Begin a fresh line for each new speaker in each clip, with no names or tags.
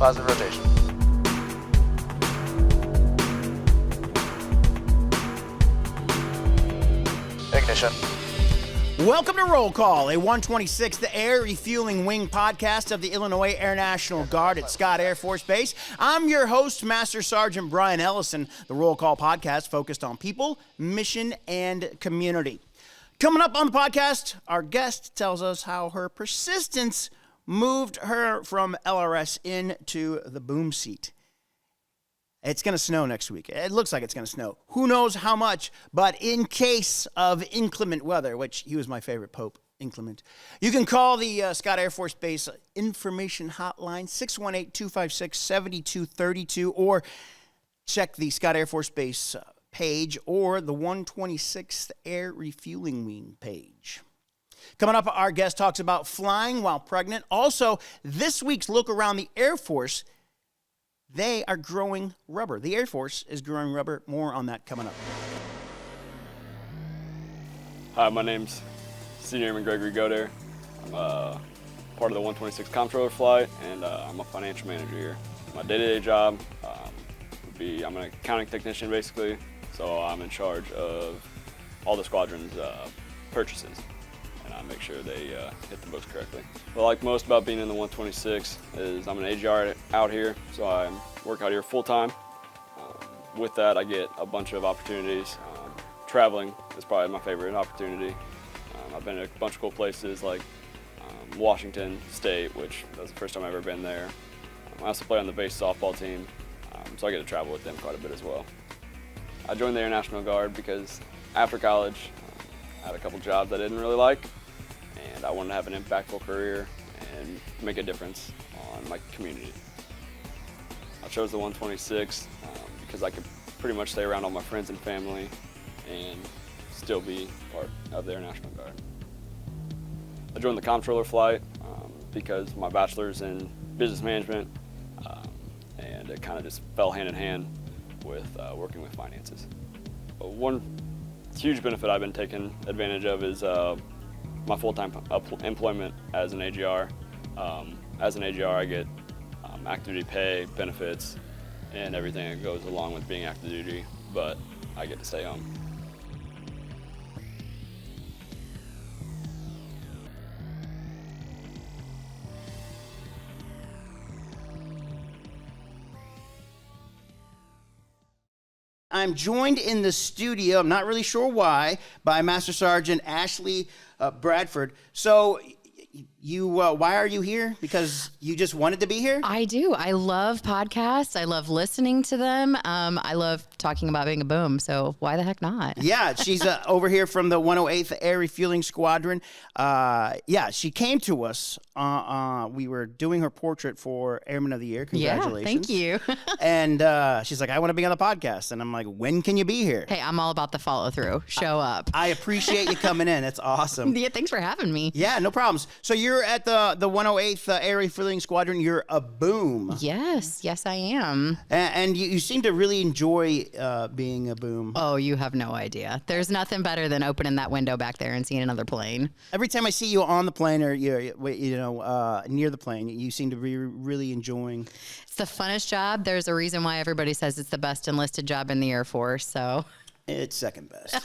Positive rotation. Ignition.
Welcome to Roll Call, a 126th Air Refueling Wing podcast of the Illinois Air National Guard at Scott Air Force Base. I'm your host, Master Sergeant Brian Ellison. The Roll Call podcast focused on people, mission, and community. Coming up on the podcast, our guest tells us how her persistence moved her from LRS into the boom seat. It's going to snow next week. It looks like it's going to snow. Who knows how much, but in case of inclement weather, which he was my favorite pope, inclement, you can call the Scott Air Force Base information hotline, 618-256-7232, or check the Scott Air Force Base page or the 126th Air Refueling Wing page. Coming up, our guest talks about flying while pregnant. Also, this week's look around the Air Force. They are growing rubber. The Air Force is growing rubber. More on that coming up.
Hi, my name's Senior Airman Gregory Goder. I'm part of the 126 Comptroller flight, and I'm a financial manager here. My day-to-day job would be, I'm an accounting technician basically, so I'm in charge of all the squadron's purchases, and I make sure they hit the books correctly. What I like most about being in the 126 is I'm an AGR out here, so I work out here full-time. With that, I get a bunch of opportunities. Traveling is probably my favorite opportunity. I've been to a bunch of cool places like Washington State, which was the first time I've ever been there. I also play on the base softball team, so I get to travel with them quite a bit as well. I joined the Air National Guard because after college, I had a couple jobs I didn't really like, and I wanted to have an impactful career and make a difference on my community. I chose the 126 because I could pretty much stay around all my friends and family and still be part of the Air National Guard. I joined the Comptroller flight because my bachelor's in business management, and it kind of just fell hand in hand with working with finances. But one huge benefit I've been taking advantage of is my full-time employment as an AGR. As an AGR, I get active duty pay, benefits, and everything that goes along with being active duty, but I get to stay home.
I'm joined in the studio, I'm not really sure why, by Master Sergeant Ashley Bradford. So, why are you here? Because you just wanted to be here?
I do. I love podcasts. I love listening to them. I love talking about being a boom. So why the heck not?
Yeah, she's over here from the 108th Air Refueling Squadron. She came to us. We were doing her portrait for Airman of the Year. Congratulations.
Yeah, thank you.
And she's like, I want to be on the podcast. And I'm like, when can you be here?
Hey, I'm all about the follow through. Show up.
I appreciate you coming in. That's awesome.
Yeah, thanks for having me.
Yeah, no problems. So you're at the 108th Air Refueling Squadron. You're a boom.
Yes, I am.
And you seem to really enjoy being a boom.
Oh, you have no idea. There's nothing better than opening that window back there and seeing another plane.
Every time I see you on the plane or near the plane, you seem to be really enjoying.
It's the funnest job. There's a reason why everybody says it's the best enlisted job in the Air Force. So
it's second best.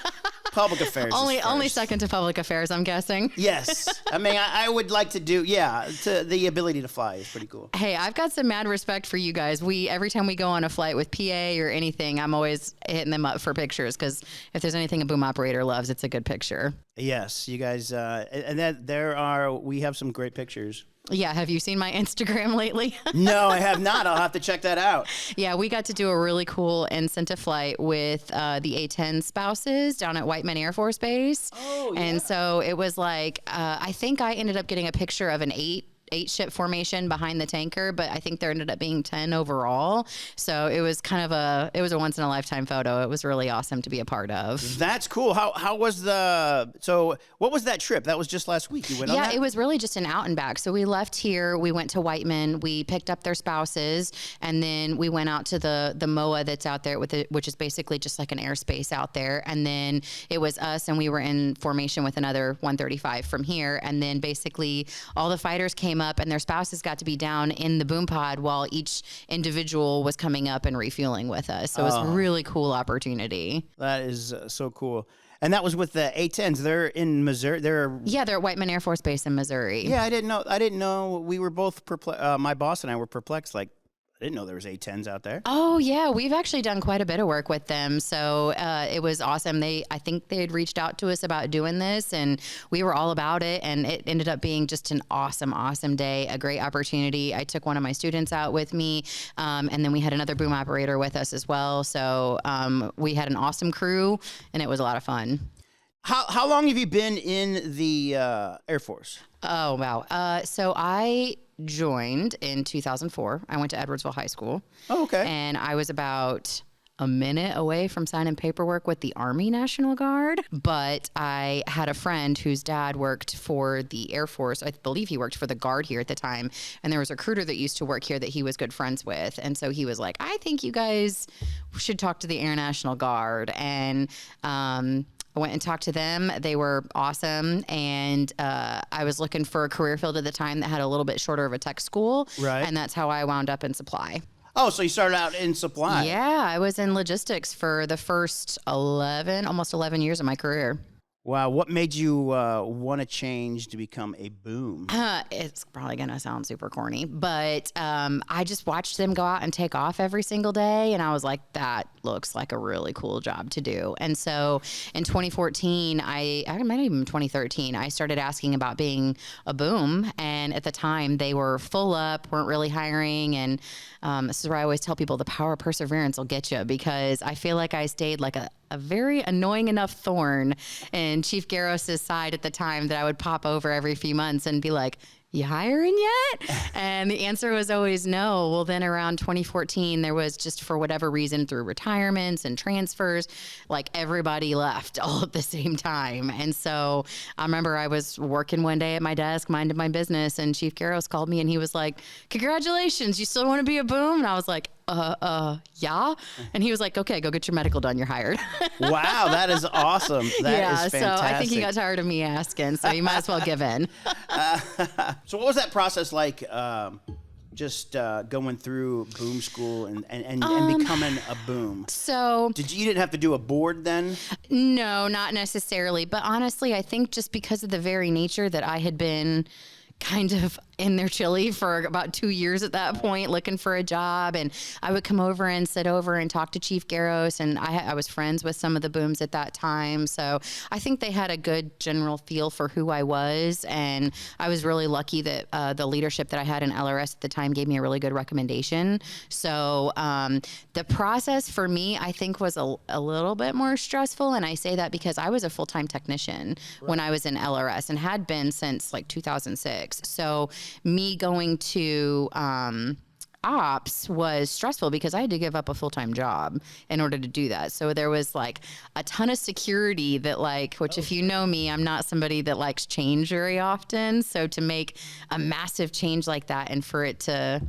Public affairs.
Only second to public affairs, I'm guessing.
Yes. I mean, I would like to do, the ability to fly is pretty cool.
Hey, I've got some mad respect for you guys. Every time we go on a flight with PA or anything, I'm always hitting them up for pictures because if there's anything a boom operator loves, it's a good picture.
Yes, you guys, we have some great pictures.
Yeah, have you seen my Instagram lately?
No, I have not. I'll have to check that out.
Yeah, we got to do a really cool incentive flight with the A-10 spouses down at Whiteman Air Force Base.
Oh, yeah.
And so it was like, I think I ended up getting a picture of an eight ship formation behind the tanker, but I think there ended up being 10 overall. So it was kind of a once in a lifetime photo. It was really awesome to be a part of.
That's cool. How was what was that trip? That was just last week. You went on that?
Yeah, it was really just an out and back. So we left here, we went to Whiteman, we picked up their spouses, and then we went out to the MOA that's out there which is basically just like an airspace out there. And then it was us, and we were in formation with another 135 from here. And then basically all the fighters came came up and their spouses got to be down in the boom pod while each individual was coming up and refueling with us. So it was a really cool opportunity.
That is so cool. And that was with the A-10s. They're in Missouri. They're
at Whiteman Air Force Base in Missouri.
Yeah, I didn't know. We were both my boss and I were perplexed. Like, I didn't know there was A-10s out there.
Oh yeah, we've actually done quite a bit of work with them. So it was awesome. I think they had reached out to us about doing this, and we were all about it. And it ended up being just an awesome day, a great opportunity. I took one of my students out with me, and then we had another boom operator with us as well. So we had an awesome crew, and it was a lot of fun.
How long have you been in the Air Force?
Oh wow. So I joined in 2004. I went to Edwardsville High School.
Oh, okay.
And I was about a minute away from signing paperwork with the Army National Guard. But I had a friend whose dad worked for the Air Force. I believe he worked for the Guard here at the time. And there was a recruiter that used to work here that he was good friends with. And so he was like, I think you guys should talk to the Air National Guard. And I went and talked to them. They were awesome. And I was looking for a career field at the time that had a little bit shorter of a tech school.
Right.
And that's how I wound up in supply.
Oh, so you started out in supply.
Yeah, I was in logistics for the first almost 11 years of my career.
Wow. What made you want to change to become a boom?
It's probably going to sound super corny, but I just watched them go out and take off every single day. And I was like, that looks like a really cool job to do. And so in 2014, I might even 2013, I started asking about being a boom. And at the time they were full up, weren't really hiring. And this is where I always tell people the power of perseverance will get you, because I feel like I stayed like a very annoying enough thorn in Chief Garros's side at the time that I would pop over every few months and be like, you hiring yet? And the answer was always no. Well, then around 2014, there was just, for whatever reason, through retirements and transfers, like everybody left all at the same time. And so I remember I was working one day at my desk, minding my business, and Chief Garros called me and he was like, congratulations, you still want to be a boom? And I was like, yeah. And he was like, okay, go get your medical done. You're hired.
Wow, that is awesome. That is fantastic.
So I think he got tired of me asking, so you might as well give in.
So what was that process like, just going through boom school and becoming a boom?
So
you didn't have to do a board then?
No, not necessarily. But honestly, I think just because of the very nature that I had been kind of in their chili for about 2 years at that point, looking for a job. And I would come over and sit over and talk to Chief Garros. And I was friends with some of the booms at that time. So I think they had a good general feel for who I was. And I was really lucky that the leadership that I had in LRS at the time gave me a really good recommendation. So the process for me, I think, was a little bit more stressful. And I say that because I was a full-time technician when I was in LRS and had been since like 2006. So me going to ops was stressful because I had to give up a full-time job in order to do that. So there was like a ton of security that which if you know me, I'm not somebody that likes change very often. So to make a massive change like that and for it to,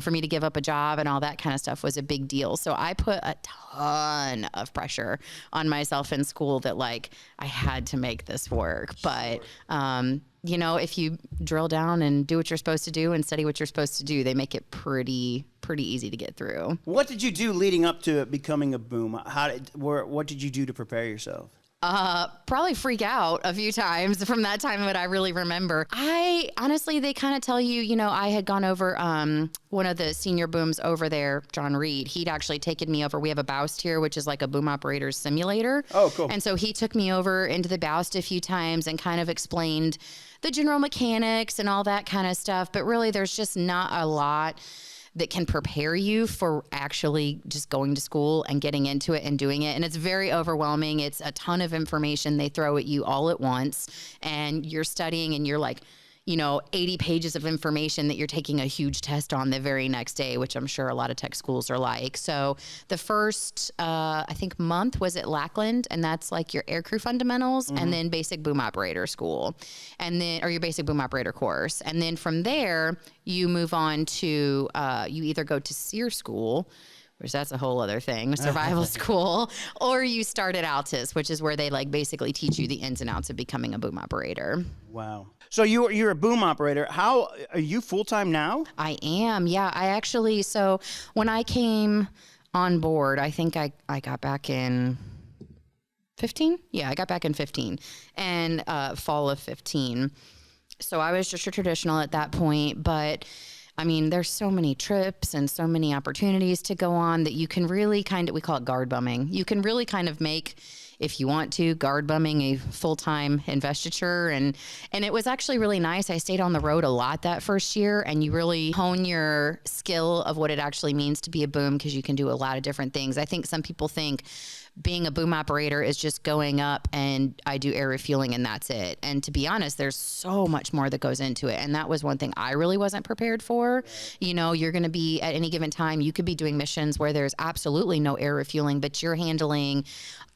for me to give up a job and all that kind of stuff was a big deal. So I put a ton of pressure on myself in school that I had to make this work. But, if you drill down and do what you're supposed to do and study what you're supposed to do, they make it pretty easy to get through.
What did you do leading up to becoming a boom? What did you do to prepare yourself?
Probably freak out a few times from that time that I really remember. Honestly, they kind of tell you, I had gone over, one of the senior booms over there, John Reed, he'd actually taken me over. We have a Boust here, which is like a boom operator's simulator.
Oh, cool.
And so he took me over into the Boust a few times and kind of explained the general mechanics and all that kind of stuff. But really, there's just not a lot that can prepare you for actually just going to school and getting into it and doing it. And it's very overwhelming. It's a ton of information they throw at you all at once. And you're studying and you're 80 pages of information that you're taking a huge test on the very next day, which I'm sure a lot of tech schools are like. So the first, I think, month was at Lackland, and that's like your aircrew fundamentals, and then basic boom operator school, or your basic boom operator course. And then from there, you move on to, you either go to SEER school, which that's a whole other thing, survival school, or you start at Altus, which is where they like basically teach you the ins and outs of becoming a boom operator.
Wow. So you're a boom operator. How are you full-time now?
I am. Yeah. I actually, so when I came on board, I think I got back in 15. Yeah. I got back in 15 and fall of 15. So I was just a traditional at that point, but I mean, there's so many trips and so many opportunities to go on that you can really we call it guard bumming. You can really kind of make, if you want to, guard bumming a full-time investiture. And it was actually really nice. I stayed on the road a lot that first year, and you really hone your skill of what it actually means to be a boom, because you can do a lot of different things. I think some people think being a boom operator is just going up and I do air refueling and that's it. And to be honest, there's so much more that goes into it. And that was one thing I really wasn't prepared for. You know, you're going to be at any given time, you could be doing missions where there's absolutely no air refueling, but you're handling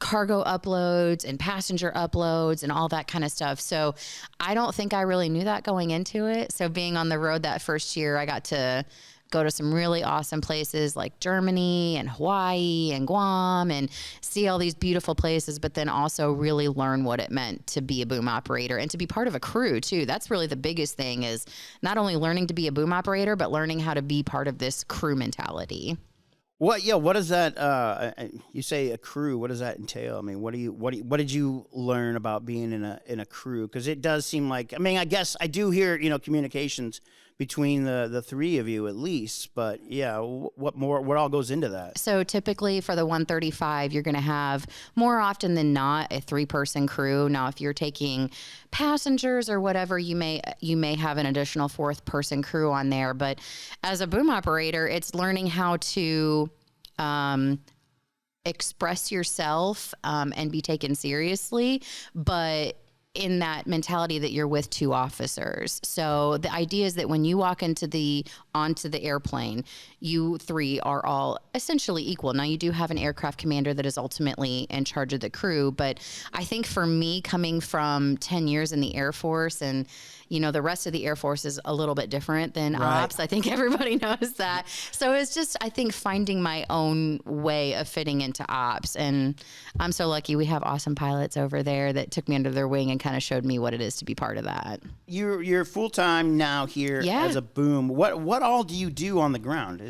cargo uploads and passenger uploads and all that kind of stuff. So I don't think I really knew that going into it. So being on the road that first year, I got to go to some really awesome places like Germany and Hawaii and Guam and see all these beautiful places, but then also really learn what it meant to be a boom operator and to be part of a crew too. That's really the biggest thing, is not only learning to be a boom operator, but learning how to be part of this crew mentality.
What does that, you say a crew, what does that entail? I mean, what did you learn about being in a crew? Because it does seem like, I mean, I guess I do hear, communications between the three of you at least, but yeah, what all goes into that? So
typically for the 135, you're going to have more often than not a 3-person crew. Now, if you're taking passengers or whatever, you may have an additional 4th-person crew on there. But as a boom operator, it's learning how to express yourself and be taken seriously, but in that mentality that you're with 2 officers. So the idea is that when you walk onto the airplane, you 3 are all essentially equal. Now, you do have an aircraft commander that is ultimately in charge of the crew, but I think for me, coming from 10 years in the Air Force, and the rest of the Air Force is a little bit different than ops. I think everybody knows that. So it's just, I think, finding my own way of fitting into ops. And I'm so lucky we have awesome pilots over there that took me under their wing and kind of showed me what it is to be part of that.
You're full-time now here as a boom. What all do you do on the ground?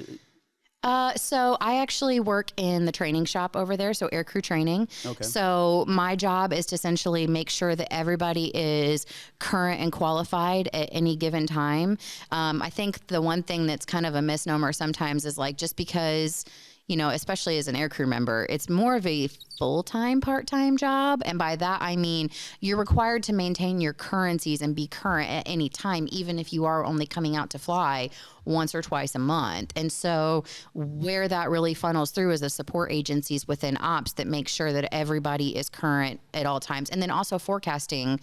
So I actually work in the training shop over there, so air crew training. Okay. So my job is to essentially make sure that everybody is current and qualified at any given time. I think the one thing that's kind of a misnomer sometimes is like, just because, especially as an air crew member, it's more of a full-time, part-time job. And by that, I mean, you're required to maintain your currencies and be current at any time, even if you are only coming out to fly once or twice a month. And so where that really funnels through is the support agencies within ops that make sure that everybody is current at all times. And then also forecasting,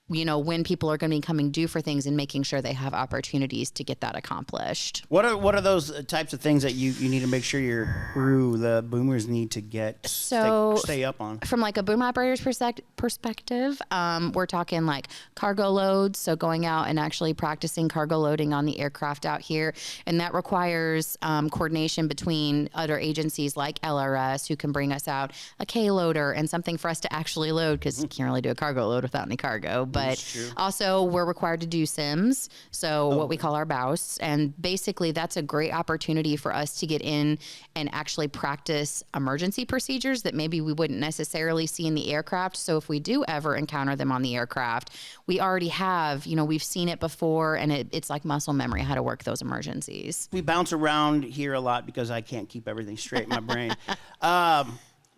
when people are going to be coming due for things and making sure they have opportunities to get that accomplished.
What are those types of things that you need to make sure your crew, the boomers, need to stay up on?
From like a boom operator's perspective, we're talking like cargo loads. So going out and actually practicing cargo loading on the aircraft out here. And that requires coordination between other agencies like LRS, who can bring us out a K loader and something for us to actually load, because you can't really do a cargo load without any cargo. But also we're required to do sims, so what we call our BOUS. And basically that's a great opportunity for us to get in and actually practice emergency procedures that maybe we wouldn't necessarily see in the aircraft. So if we do ever encounter them on the aircraft, we already have, we've seen it before, and it's like muscle memory how to work those emergencies.
We bounce around here a lot because I can't keep everything straight in my brain.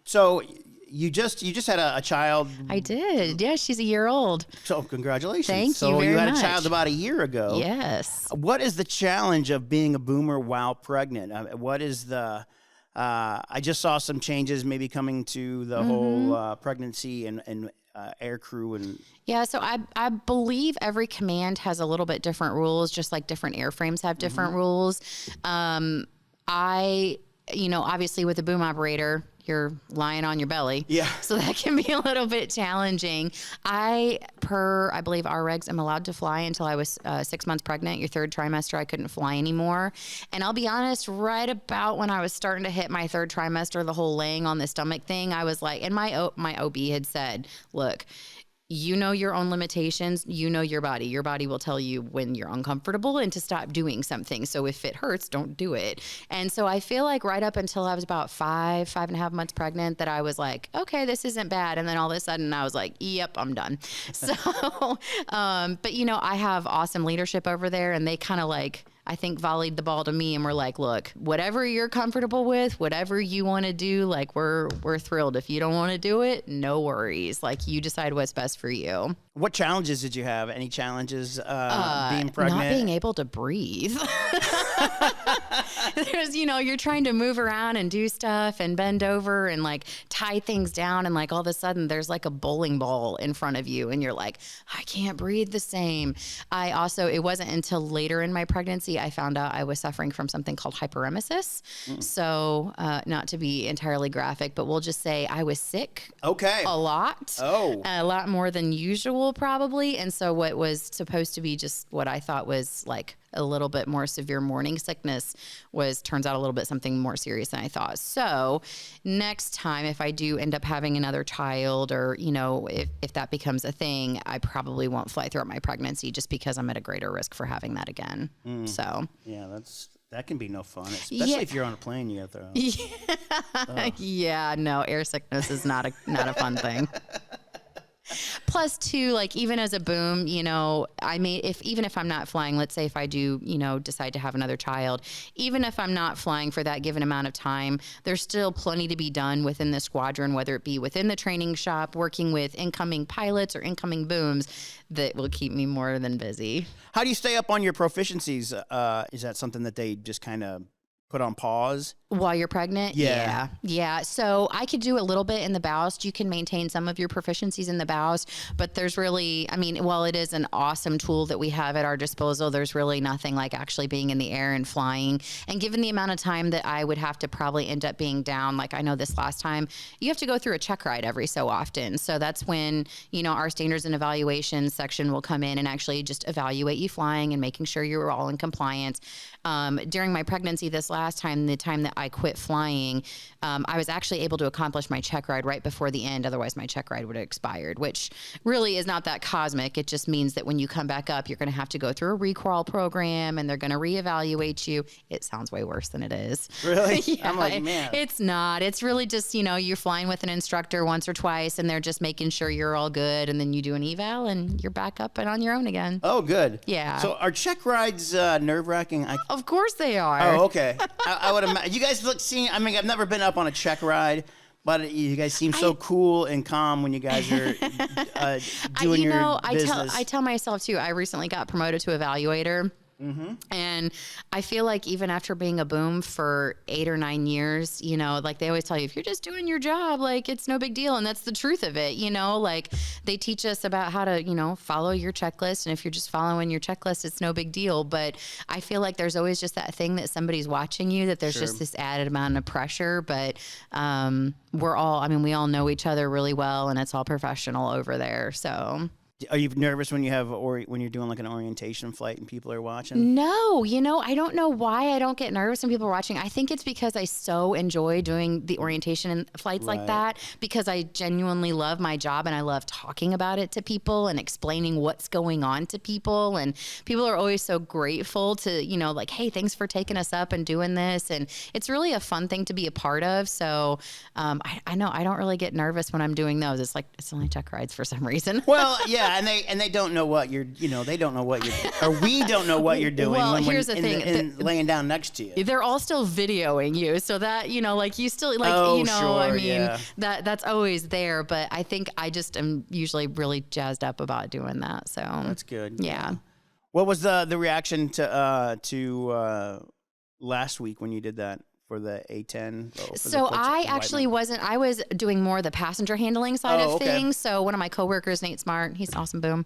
So you just had a child.
I did. Yeah, she's a year old.
So congratulations.
Thank you very much.
So you had a child about a year ago.
Yes.
What is the challenge of being a boomer while pregnant? What is the I just saw some changes maybe coming to the whole pregnancy and air crew and.
Yeah, so I believe every command has a little bit different rules, just like different airframes have different rules. Obviously with a boom operator, you're lying on your belly.
Yeah.
So that can be a little bit challenging. I believe our regs, I'm allowed to fly until I was 6 months pregnant. Your third trimester, I couldn't fly anymore. And I'll be honest, right about when I was starting to hit my third trimester, the whole laying on the stomach thing, I was like, and my OB had said, look, you know your own limitations. You know your body. Your body will tell you when you're uncomfortable and to stop doing something. So if it hurts, don't do it. And so I feel like right up until I was about 5.5 months pregnant that I was like, okay, this isn't bad. And then all of a sudden I was like, yep, I'm done. So, but you know, I have awesome leadership over there, and they kind of like, I think volleyed the ball to me and we're like, look, whatever you're comfortable with, whatever you want to do, like we're thrilled. If you don't want to do it, no worries. Like you decide what's best for you.
What challenges did you have? Any challenges being pregnant?
Not being able to breathe. There's, you know, you're trying to move around and do stuff and bend over and like tie things down. And like all of a sudden there's like a bowling ball in front of you and you're like, I can't breathe the same. It wasn't until later in my pregnancy I found out I was suffering from something called hyperemesis. So not to be entirely graphic, but we'll just say I was sick.
Okay.
A lot.
Oh.
A lot more than usual probably. And so what was supposed to be just what I thought was like a little bit more severe morning sickness turns out a little bit something more serious than I thought. So next time, if I do end up having another child or, you know, if that becomes a thing, I probably won't fly throughout my pregnancy just because I'm at a greater risk for having that again. So
yeah, that can be no fun, especially if you're on a plane. You have to.
Yeah, no, air sickness is not a fun thing. Plus, too, like even as a boom, you know, even if I'm not flying, let's say if I do, you know, decide to have another child, even if I'm not flying for that given amount of time, there's still plenty to be done within the squadron, whether it be within the training shop, working with incoming pilots or incoming booms, that will keep me more than busy.
How do you stay up on your proficiencies? Is that something that they just kind of put on pause?
While you're pregnant? Yeah. So I could do a little bit in the bows. You can maintain some of your proficiencies in the bows, but there's really, I mean, while it is an awesome tool that we have at our disposal, there's really nothing like actually being in the air and flying. And given the amount of time that I would have to probably end up being down, like I know this last time, you have to go through a check ride every so often. So that's when, you know, our standards and evaluations section will come in and actually just evaluate you flying and making sure you're all in compliance. During my pregnancy this last time, the time that I quit flying, I was actually able to accomplish my check ride right before the end. Otherwise, my check ride would have expired, which really is not that cosmic. It just means that when you come back up, you're going to have to go through a recrawl program and they're going to reevaluate you. It sounds way worse than it is.
Really?
Yeah,
I'm like, man.
It's not. It's really just, you know, you're flying with an instructor once or twice and they're just making sure you're all good. And then you do an eval and you're back up and on your own again.
Oh, good.
Yeah.
So are check rides nerve-wracking?
Of course they are.
Oh, okay. I would imagine. You guys I mean, I've never been up on a check ride, but you guys seem so cool and calm when you guys are doing your business.
I tell myself too, I recently got promoted to evaluator. Mm-hmm. And I feel like even after being a boom for 8 or 9 years, you know, like they always tell you, if you're just doing your job, like it's no big deal. And that's the truth of it. You know, like they teach us about how to, you know, follow your checklist. And if you're just following your checklist, it's no big deal. But I feel like there's always just that thing that somebody's watching you, that there's just this added amount of pressure. But we all know each other really well and it's all professional over there. So.
Are you nervous when when you're doing like an orientation flight and people are watching?
No, you know, I don't know why I don't get nervous when people are watching. I think it's because I so enjoy doing the orientation flights like that, because I genuinely love my job and I love talking about it to people and explaining what's going on to people. And people are always so grateful to, you know, like, hey, thanks for taking us up and doing this. And it's really a fun thing to be a part of. So I know I don't really get nervous when I'm doing those. It's like, it's only check rides for some reason.
Well, yeah. And they don't know what you're, you know, they don't know what you're, or we don't know what you're doing.
Well, here's the thing.
Laying down next to you.
They're all still videoing you. So that, you know, like you still, like, you know,
sure,
I mean, that's always there. But I think I just am usually really jazzed up about doing that. So
that's good.
Yeah.
What was the reaction to last week when you did that? For the A10?
So I actually wasn't. I was doing more the passenger handling side of things. So one of my coworkers, Nate Smart, he's awesome boom.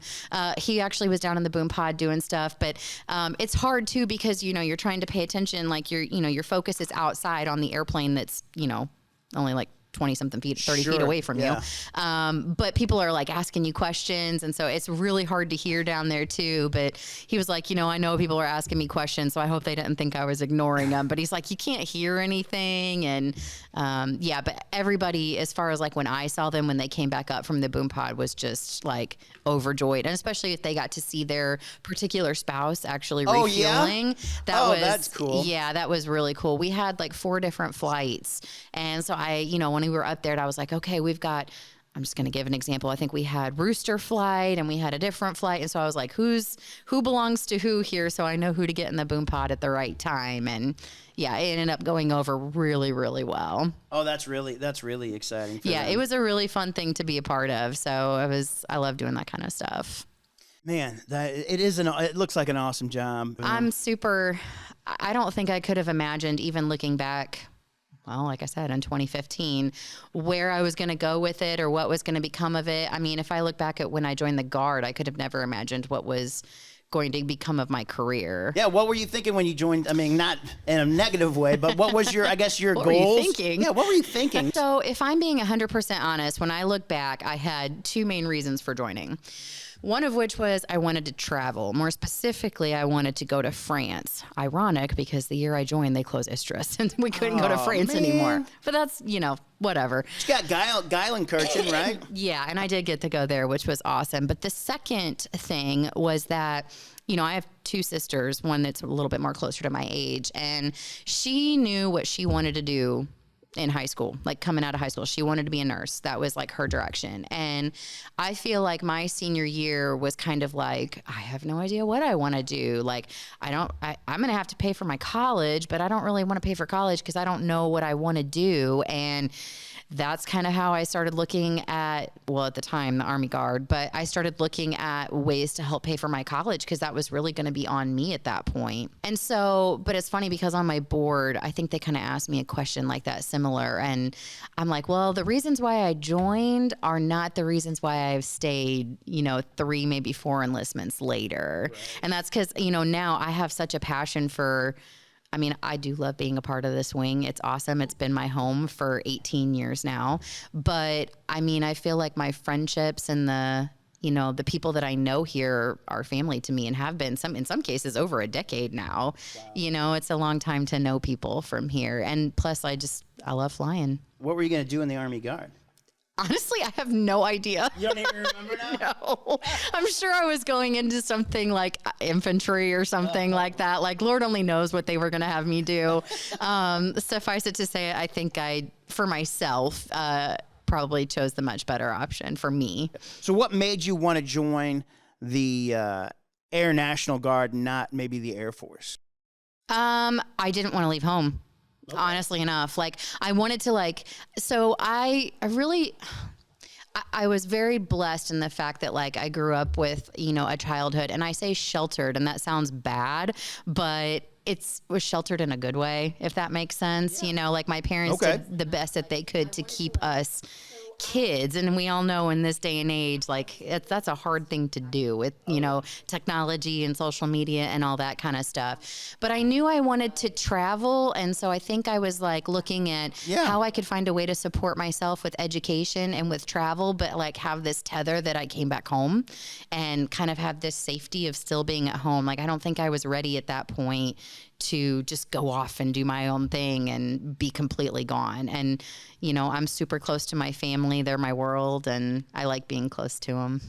He actually was down in the boom pod doing stuff. But it's hard too because, you know, you're trying to pay attention. Like your focus is outside on the airplane that's, you know, only like 20 something feet, 30 feet
Sure.
away from
Yeah.
you. But people are like asking you questions. And so it's really hard to hear down there too. But he was like, I know people are asking me questions, so I hope they didn't think I was ignoring them. But he's like, you can't hear anything. And but everybody, as far as like when I saw them, when they came back up from the boom pod, was just like overjoyed. And especially if they got to see their particular spouse actually refueling.
That's cool.
Yeah, that was really cool. We had like 4 different flights. And so when we were up there, I was like, okay, I'm just going to give an example. I think we had Rooster flight and we had a different flight. And so I was like, who belongs to who here? So I know who to get in the boom pod at the right time. And yeah, it ended up going over really, really well.
Oh, that's really exciting.
Yeah, it was a really fun thing to be a part of. So I love doing that kind of stuff.
Man, it looks like an awesome job.
I don't think I could have imagined, even looking back, well, like I said, in 2015, where I was going to go with it or what was going to become of it. I mean, if I look back at when I joined the Guard, I could have never imagined what was going to become of my career.
Yeah, what were you thinking when you joined? I mean, not in a negative way, but what was your goals?
What were you thinking?
Yeah, what were you thinking?
So if I'm being 100% honest, when I look back, I had 2 main reasons for joining. One of which was I wanted to travel. More specifically, I wanted to go to France. Ironic, because the year I joined, they closed Istris, and we couldn't go to France anymore. But that's, whatever.
You got Geilenkirchen, right?
Yeah, and I did get to go there, which was awesome. But the second thing was that, I have 2 sisters, one that's a little bit more closer to my age, and she knew what she wanted to do in high school, like coming out of high school. She wanted to be a nurse. That was like her direction. And I feel like my senior year was kind of like, I have no idea what I want to do. Like, I'm going to have to pay for my college, but I don't really want to pay for college because I don't know what I want to do. And that's kind of how I started looking at, at the time, the Army Guard, but I started looking at ways to help pay for my college because that was really going to be on me at that point. And so, but it's funny because on my board, I think they kind of asked me a question like that, similar. And I'm like, well, the reasons why I joined are not the reasons why I've stayed, 3, maybe 4 enlistments later. Right. And that's because, now I have such a passion for, I do love being a part of this wing. It's awesome. It's been my home for 18 years now. But I feel like my friendships and the people that I know here are family to me and have been in some cases over a decade now. Wow. It's a long time to know people from here. And plus I love flying.
What were you going to do in the Army Guard?
Honestly, I have no idea.
You don't even remember now?
No. I'm sure I was going into something like infantry or something like that. Like, Lord only knows what they were going to have me do. Suffice it to say, I think for myself, probably chose the much better option for me.
So what made you want to join the Air National Guard, not maybe the Air Force?
I didn't want to leave home. Okay. Honestly enough, I wanted to so I was very blessed in the fact that I grew up with, a childhood, and I say sheltered, and that sounds bad, but was sheltered in a good way, if that makes sense. Yeah. My parents did the best that they could to keep us kids, and we all know in this day and age, that's a hard thing to do with technology and social media and all that kind of stuff. But I knew I wanted to travel, and so I think I was looking at how I could find a way to support myself with education and with travel, but have this tether that I came back home and kind of have this safety of still being at home. I don't think I was ready at that point to just go off and do my own thing and be completely gone. And, I'm super close to my family. They're my world, and I like being close to them.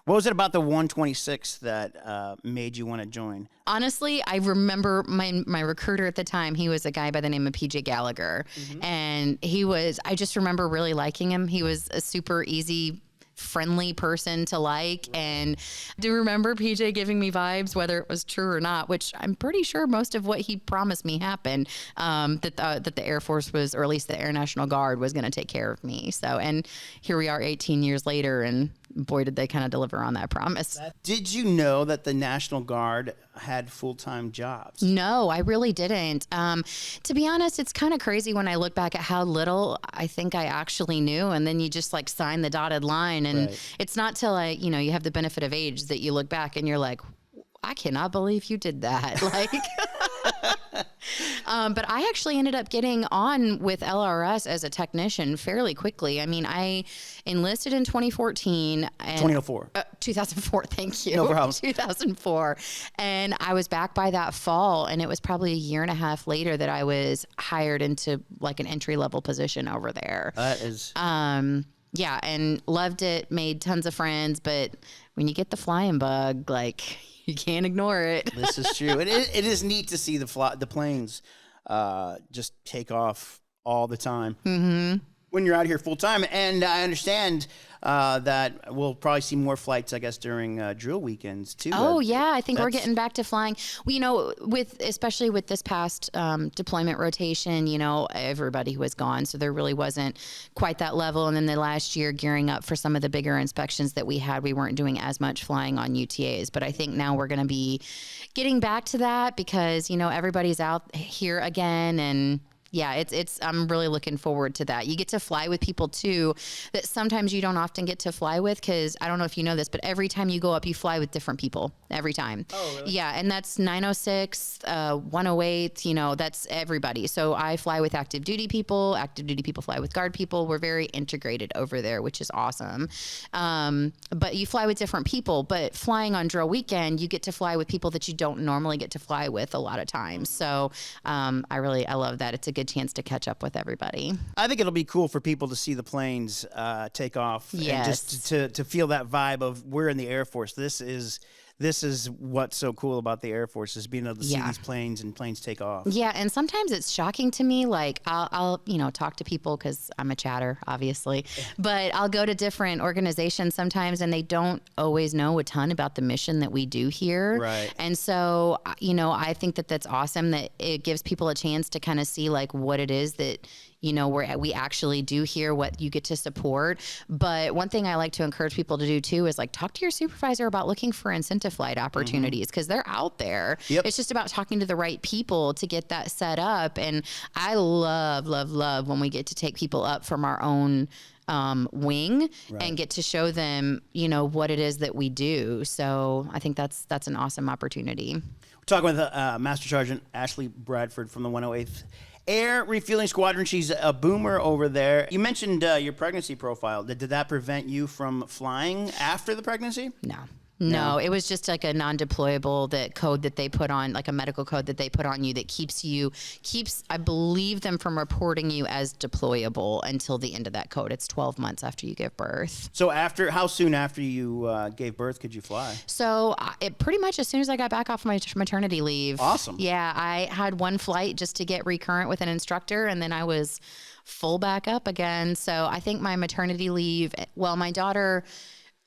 What was it about the 126 that made you want to join?
Honestly, I remember my recruiter at the time. He was a guy by the name of PJ Gallagher. Mm-hmm. And I just remember really liking him. He was a super easy, friendly person to like. And I do remember PJ giving me vibes, whether it was true or not, which I'm pretty sure most of what he promised me happened, that the Air Force was, or at least the Air National Guard was going to take care of me. So, and here we are 18 years later, and boy, did they kind of deliver on that promise.
Did you know that the National Guard had full-time jobs?
No, I really didn't. To be honest, it's kind of crazy when I look back at how little I think I actually knew. And then you just sign the dotted line. And It's not till you have the benefit of age that you look back and you're like, I cannot believe you did that. But I actually ended up getting on with LRS as a technician fairly quickly. I mean, I enlisted in 2014. And
2004.
2004, thank you.
No problem.
2004. And I was back by that fall, and it was probably a year and a half later that I was hired into like an entry-level position over there.
That is...
Yeah, and loved it, made tons of friends, but when you get the flying bug, like, you can't ignore it.
This is true. It is neat to see the planes just take off all the time. Mm-hmm. When you're out here full time. And I understand that we'll probably see more flights, I guess, during drill weekends too.
Oh yeah, I think we're getting back to flying. Well, you know, especially with this past deployment rotation, you know, everybody was gone, so there really wasn't quite that level. And then the last year, gearing up for some of the bigger inspections that we had, we weren't doing as much flying on UTAs. But I think now we're going to be getting back to that because, you know, everybody's out here again, and yeah, I'm really looking forward to that. You get to fly with people too that sometimes you don't often get to fly with, because I don't know if you know this, but every time you go up, you fly with different people every time.
Oh, really?
Yeah, and that's 906, 108, you know, that's everybody. So I fly with active duty people fly with guard people. We're very integrated over there, which is awesome. But you fly with different people, but flying on drill weekend, you get to fly with people that you don't normally get to fly with a lot of times. So I love that. It's a good chance to catch up with everybody.
I think it'll be cool for people to see the planes take off, and just to feel that vibe of we're in the Air Force. This is what's so cool about the Air Force, is being able to see these planes and planes take off.
Yeah, and sometimes it's shocking to me. Like I'll you know, talk to people because I'm a chatter, obviously, but I'll go to different organizations sometimes, and they don't always know a ton about the mission that we do here.
Right.
And so, you know, I think that that's awesome that it gives people a chance to kind of see like what it is that, you know, we actually do here, what you get to support. But one thing I like to encourage people to do too is like talk to your supervisor about looking for incentive flight opportunities, because they're out there.
Yep.
It's just about talking to the right people to get that set up. And I love when we get to take people up from our own wing and get to show them, you know, what it is that we do. So I think that's an awesome opportunity.
We're talking with Master Sergeant Ashley Bradford from the 108th Air Refueling Squadron. She's a boomer over there. You mentioned your pregnancy profile. Did that prevent you from flying after the pregnancy?
No, it was just like a non-deployable code that they put on, like a medical code that they put on you that keeps, I believe, them from reporting you as deployable until the end of that code. It's 12 months after you give birth.
So how soon after you gave birth could you fly?
So it pretty much as soon as I got back off my maternity leave.
Awesome.
Yeah, I had one flight just to get recurrent with an instructor, and then I was full back up again. So I think my maternity leave, well, my daughter...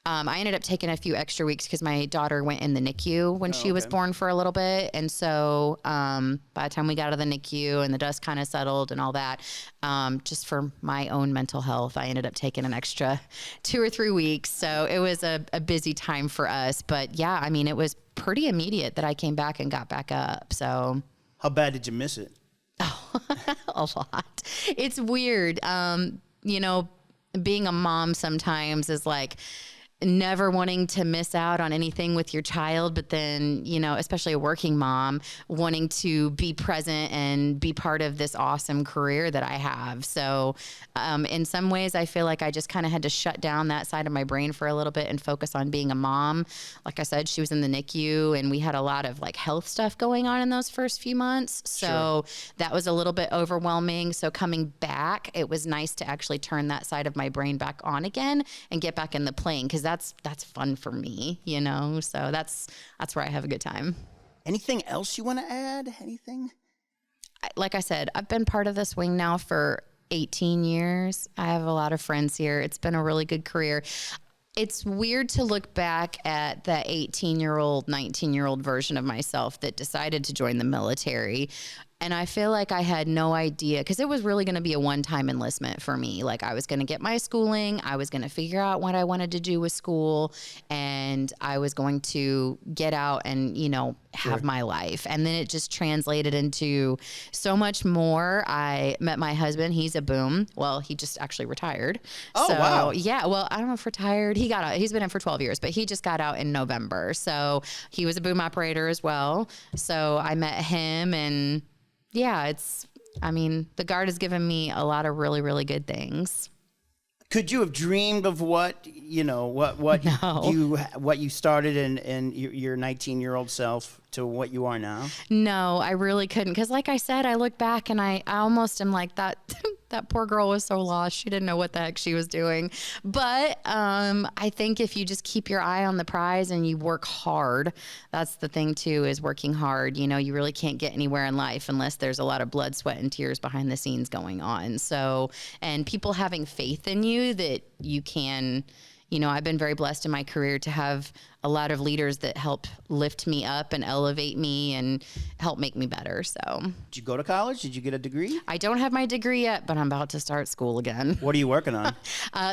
I ended up taking a few extra weeks because my daughter went in the NICU when she was born for a little bit. And so by the time we got out of the NICU and the dust kind of settled and all that, just for my own mental health, I ended up taking an extra 2 or 3 weeks. So it was a busy time for us. But yeah, I mean, it was pretty immediate that I came back and got back up. So
how bad did you miss it?
Oh, a lot. It's weird. You know, being a mom sometimes is like, never wanting to miss out on anything with your child, but then, you know, especially a working mom, wanting to be present and be part of this awesome career that I have. So in some ways, I feel like I just kind of had to shut down that side of my brain for a little bit and focus on being a mom. Like I said, she was in the NICU, and we had a lot of like health stuff going on in those first few months. So that was a little bit overwhelming. So coming back, it was nice to actually turn that side of my brain back on again and get back in the plane, because that's fun for me, you know? So that's where I have a good time.
Anything else you want to add? Anything?
Like I said, I've been part of this wing now for 18 years. I have a lot of friends here. It's been a really good career. It's weird to look back at that 18-year-old, 19-year-old version of myself that decided to join the military. And I feel like I had no idea, because it was really going to be a one-time enlistment for me. Like, I was going to get my schooling, I was going to figure out what I wanted to do with school, and I was going to get out and, you know, have my life. And then it just translated into so much more. I met my husband. He's a boom. Well, he just actually retired.
Oh,
so,
wow.
Yeah, well, I don't know if retired. He got out. He's been in for 12 years, but he just got out in November. So he was a boom operator as well. So I met him, and yeah, the Guard has given me a lot of really, really good things.
Could you have dreamed of what you started in your 19-year-old self to what you are now?
No, I really couldn't. Because like I said, I look back and I almost am like that. That poor girl was so lost. She didn't know what the heck she was doing. But I think if you just keep your eye on the prize and you work hard, that's the thing too, is working hard. You know, you really can't get anywhere in life unless there's a lot of blood, sweat, and tears behind the scenes going on. So, and people having faith in you that you can, you know, I've been very blessed in my career to have a lot of leaders that help lift me up and elevate me and help make me better. So,
did you go to college? Did you get a degree?
I don't have my degree yet, but I'm about to start school again.
What are you working on?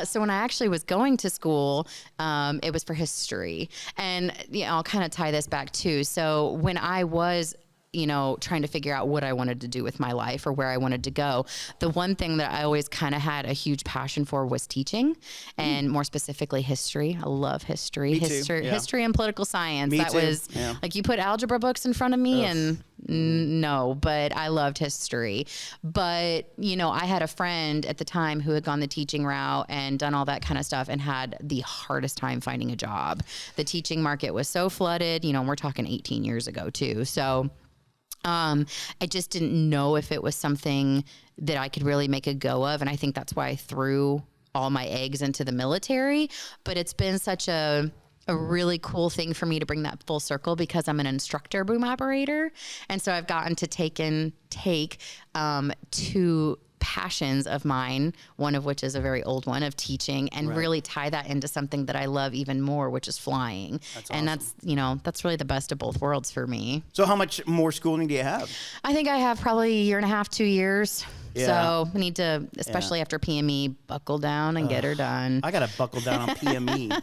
So when I actually was going to school, it was for history. And, you know, I'll kind of tie this back too. So when I was, you know, trying to figure out what I wanted to do with my life or where I wanted to go, the one thing that I always kind of had a huge passion for was teaching, and more specifically history. I love history. History and political science. Was like, you put algebra books in front of me and no, but I loved history. But, you know, I had a friend at the time who had gone the teaching route and done all that kind of stuff and had the hardest time finding a job. The teaching market was so flooded, you know, we're talking 18 years ago too. So I just didn't know if it was something that I could really make a go of. And I think that's why I threw all my eggs into the military. But it's been such a really cool thing for me to bring that full circle, because I'm an instructor boom operator. And so I've gotten to take two passions of mine, one of which is a very old one of teaching, and really tie that into something that I love even more, which is flying. That's awesome. And that's, you know, that's really the best of both worlds for me.
So how much more schooling do you have?
I think I have probably a year and a half, 2 years. Yeah. So we need to, especially after PME, buckle down and get her done.
I got to buckle down on PME.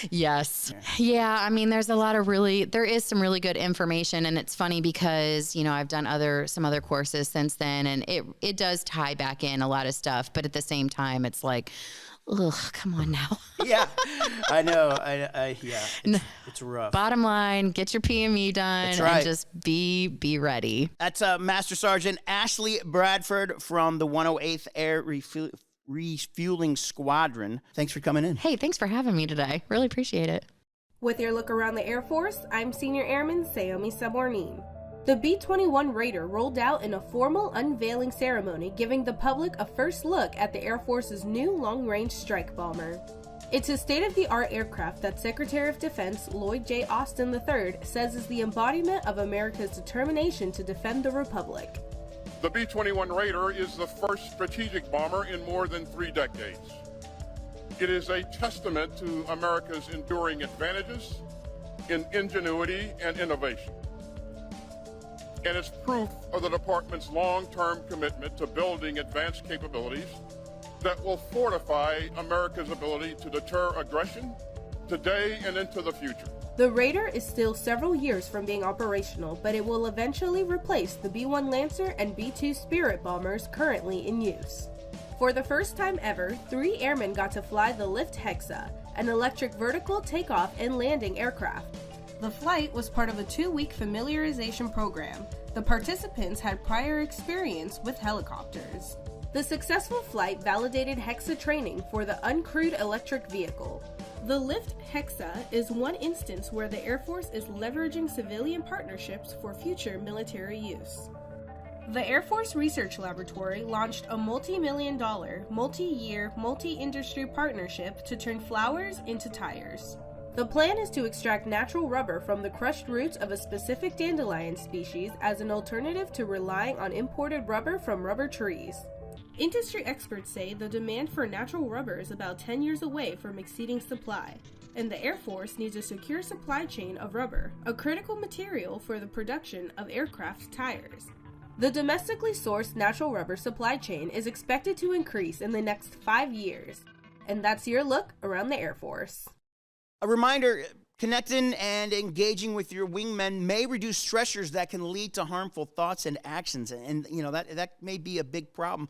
Yes. Yeah. I mean, there is some really good information, and it's funny because, you know, I've done some other courses since then, and it does tie back in a lot of stuff, but at the same time, it's like, ugh, come on now.
Yeah, I know. It's rough.
Bottom line, get your PME done.
That's right.
And just be ready.
That's Master Sergeant Ashley Bradford from the 108th Air Refueling Squadron. Thanks for coming in.
Hey, thanks for having me today. Really appreciate it.
With your look around the Air Force, I'm Senior Airman Sayomi Sabornin. The B-21 Raider rolled out in a formal unveiling ceremony, giving the public a first look at the Air Force's new long-range strike bomber. It's a state-of-the-art aircraft that Secretary of Defense Lloyd J. Austin III says is the embodiment of America's determination to defend the Republic.
The B-21 Raider is the first strategic bomber in more than 3 decades. It is a testament to America's enduring advantages in ingenuity and innovation. And it's proof of the Department's long-term commitment to building advanced capabilities that will fortify America's ability to deter aggression today and into the future.
The Raider is still several years from being operational, but it will eventually replace the B-1 Lancer and B-2 Spirit bombers currently in use. For the first time ever, 3 airmen got to fly the Lift Hexa, an electric vertical takeoff and landing aircraft. The flight was part of a 2-week familiarization program. The participants had prior experience with helicopters. The successful flight validated Hexa training for the uncrewed electric vehicle. The Lift Hexa is one instance where the Air Force is leveraging civilian partnerships for future military use. The Air Force Research Laboratory launched a multi-million-dollar, multi-year, multi-industry partnership to turn flowers into tires. The plan is to extract natural rubber from the crushed roots of a specific dandelion species as an alternative to relying on imported rubber from rubber trees. Industry experts say the demand for natural rubber is about 10 years away from exceeding supply, and the Air Force needs a secure supply chain of rubber, a critical material for the production of aircraft tires. The domestically sourced natural rubber supply chain is expected to increase in the next 5 years. And that's your look around the Air Force.
A reminder, connecting and engaging with your wingmen may reduce stressors that can lead to harmful thoughts and actions. And you know, that may be a big problem.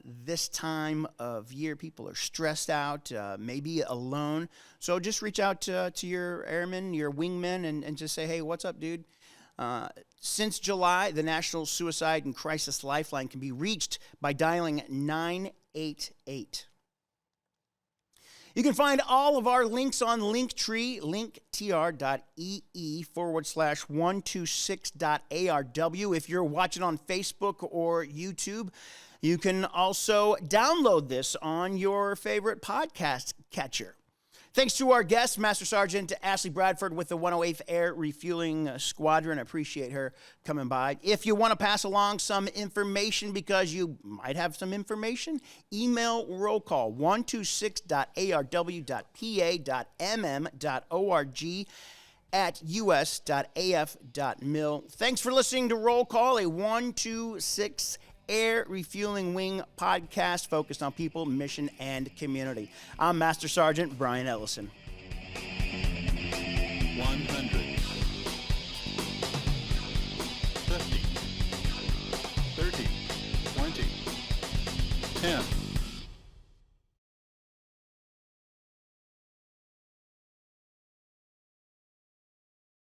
This time of year, people are stressed out, maybe alone. So just reach out to your airmen, your wingmen, and just say, hey, what's up, dude? Since July, the National Suicide and Crisis Lifeline can be reached by dialing 988. You can find all of our links on Linktree, linktr.ee/126.arw. If you're watching on Facebook or YouTube, you can also download this on your favorite podcast catcher. Thanks to our guest, Master Sergeant Ashley Bradford with the 108th Air Refueling Squadron. I appreciate her coming by. If you want to pass along some information because you might have some information, email rollcall 126.arw.pa.mm.org@us.af.mil. Thanks for listening to Roll Call, a 126 Air Refueling Wing podcast focused on people, mission, and community. I'm Master Sergeant Brian Ellison.
100, 50, 30, 20, 10.